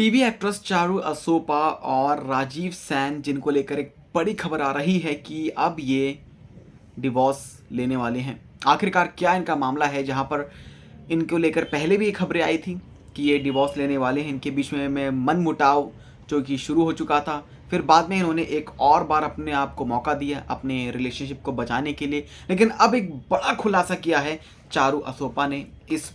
TV actress Charu Asopa और Rajiv San जिनको लेकर एक बड़ी खबर आ रही है कि अब ये डिवोर्स लेने वाले हैं। आखिरकार क्या इनका मामला है, जहां पर इनको लेकर पहले भी खबरें आई थी कि ये डिवोर्स लेने वाले हैं। इनके बीच में मनमुटाव जो कि शुरू हो चुका था, फिर बाद में इन्होंने एक और बार अपने आप को मौका दिया अपने रिलेशनशिप को बचाने के लिए। लेकिन अब एक बड़ा खुलासा किया है चारू असोपा ने इस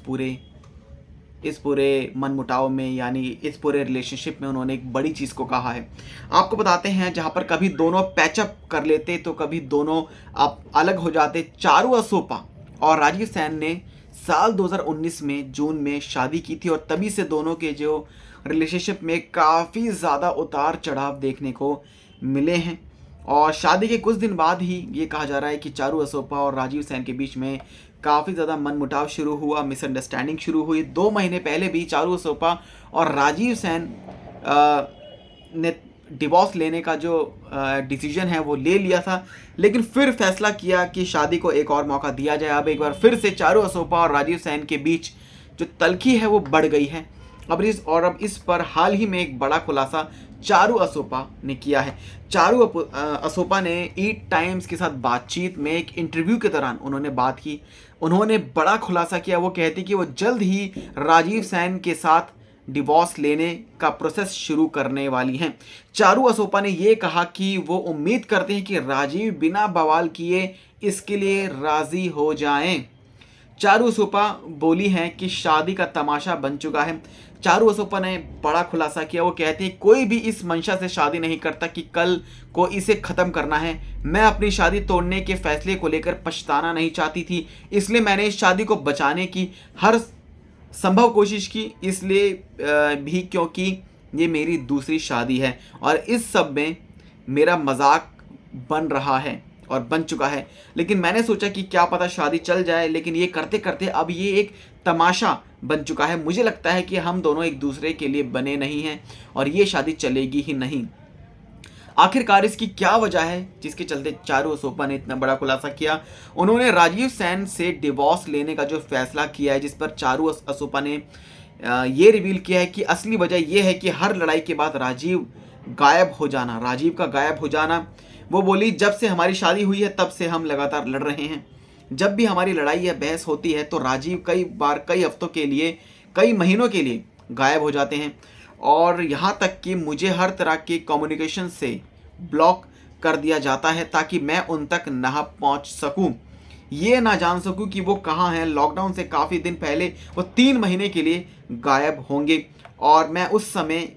पूरे मनमुटाव में, यानी इस पूरे रिलेशनशिप में उन्होंने एक बड़ी चीज़ को कहा है। आपको बताते हैं, जहाँ पर कभी दोनों पैचअप कर लेते तो कभी दोनों आप अलग हो जाते। चारू असोपा और राजीव सैन ने साल 2019 में जून में शादी की थी और तभी से दोनों के जो रिलेशनशिप में काफ़ी ज़्यादा उतार चढ़ाव देखने को मिले हैं। और शादी के कुछ दिन बाद ही ये कहा जा रहा है कि चारू असोपा और राजीव सैन के बीच में काफ़ी ज़्यादा मनमुटाव शुरू हुआ, मिसअंडरस्टैंडिंग शुरू हुई। 2 महीने पहले भी चारू असोपा और राजीव सैन ने डिवोर्स लेने का जो डिसीजन है वो ले लिया था, लेकिन फिर फैसला किया कि शादी को एक और मौका दिया जाए। अब एक बार फिर से चारू असोपा और राजीव सैन के बीच जो तल्खी है वो बढ़ गई है। अब इस पर हाल ही में एक बड़ा खुलासा चारू असोपा ने किया है। चारू असोपा ने ईट टाइम्स के साथ बातचीत में एक इंटरव्यू के दौरान उन्होंने बात की। उन्होंने बड़ा खुलासा किया। वो कहती कि वो जल्द ही राजीव सैन के साथ डिवोर्स लेने का प्रोसेस शुरू करने वाली हैं। चारू असोपा ने ये कहा कि वो उम्मीद करते हैं कि राजीव बिना बवाल किए इसके लिए राजी हो जाएं। चारू असोपा बोली हैं कि शादी का तमाशा बन चुका है। चारू असोपा ने बड़ा खुलासा किया। वो कहती है कोई भी इस मंशा से शादी नहीं करता कि कल को इसे ख़त्म करना है। मैं अपनी शादी तोड़ने के फैसले को लेकर पछताना नहीं चाहती थी, इसलिए मैंने इस शादी को बचाने की हर संभव कोशिश की, इसलिए भी क्योंकि ये मेरी दूसरी शादी है और इस सब में मेरा मजाक बन रहा है और बन चुका है। लेकिन मैंने सोचा कि क्या पता शादी चल जाए, लेकिन ये करते करते अब ये एक तमाशा बन चुका है। मुझे लगता है कि हम दोनों एक दूसरे के लिए बने नहीं हैं और ये शादी चलेगी ही नहीं। आखिरकार इसकी क्या वजह है जिसके चलते चारू असोपा ने इतना बड़ा खुलासा किया? उन्होंने राजीव सैन से डिवोर्स लेने का जो फैसला किया है, जिस पर चारू असोपा ने ये रिवील किया है कि असली वजह यह है कि हर लड़ाई के बाद राजीव का गायब हो जाना। वो बोली जब से हमारी शादी हुई है तब से हम लगातार लड़ रहे हैं। जब भी हमारी लड़ाई या बहस होती है तो राजीव कई बार कई हफ्तों के लिए, कई महीनों के लिए गायब हो जाते हैं और यहाँ तक कि मुझे हर तरह के कम्युनिकेशन से ब्लॉक कर दिया जाता है ताकि मैं उन तक ना पहुँच सकूँ, ये ना जान सकूँ कि वो कहाँ हैं। लॉकडाउन से काफ़ी दिन पहले वो 3 महीने के लिए गायब होंगे और मैं उस समय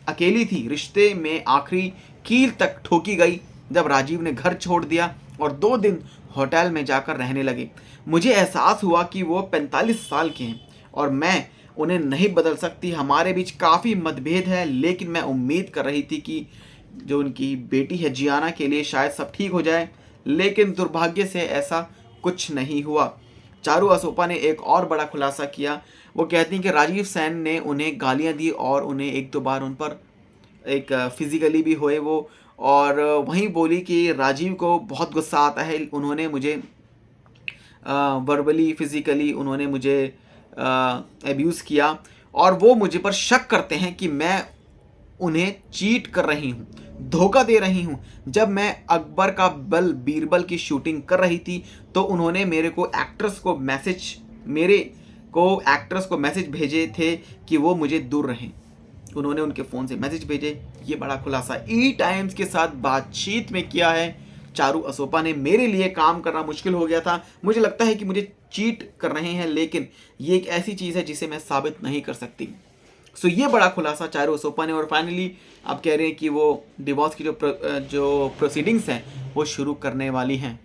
अकेली थी। रिश्ते में आखिरी कील तक ठोकी गई जब राजीव ने घर छोड़ दिया और 2 दिन होटल में जाकर रहने लगे। मुझे एहसास हुआ कि वो 45 साल के हैं और मैं उन्हें नहीं बदल सकती। हमारे बीच काफ़ी मतभेद है, लेकिन मैं उम्मीद कर रही थी कि जो उनकी बेटी है जियाना के लिए शायद सब ठीक हो जाए, लेकिन दुर्भाग्य से ऐसा कुछ नहीं हुआ। चारू असोपा ने एक और बड़ा खुलासा किया। वो कहती हैं कि राजीव सैन ने उन्हें गालियाँ दी और उन्हें 1-2 बार उन पर एक फिजिकली भी हुए वो, और वहीं बोली कि राजीव को बहुत गुस्सा आता है। उन्होंने मुझे वर्बली फिज़िकली उन्होंने मुझे एब्यूज़ किया और वो मुझे पर शक करते हैं कि मैं उन्हें चीट कर रही हूँ, धोखा दे रही हूँ। जब मैं अकबर का बीरबल की शूटिंग कर रही थी तो उन्होंने मेरे को एक्ट्रेस को मैसेज भेजे थे कि वो मुझे दूर रहें। उन्होंने उनके फ़ोन से मैसेज भेजे। ये बड़ा खुलासा ई टाइम्स के साथ बातचीत में किया है चारू असोपा ने। मेरे लिए काम करना मुश्किल हो गया था। मुझे लगता है कि मुझे चीट कर रहे हैं, लेकिन ये एक ऐसी चीज़ है जिसे मैं साबित नहीं कर सकती। सो ये बड़ा खुलासा चारू असोपा ने, और फाइनली आप कह रहे हैं कि वो डिवोर्स की जो प्रोसीडिंग्स हैं वो शुरू करने वाली हैं।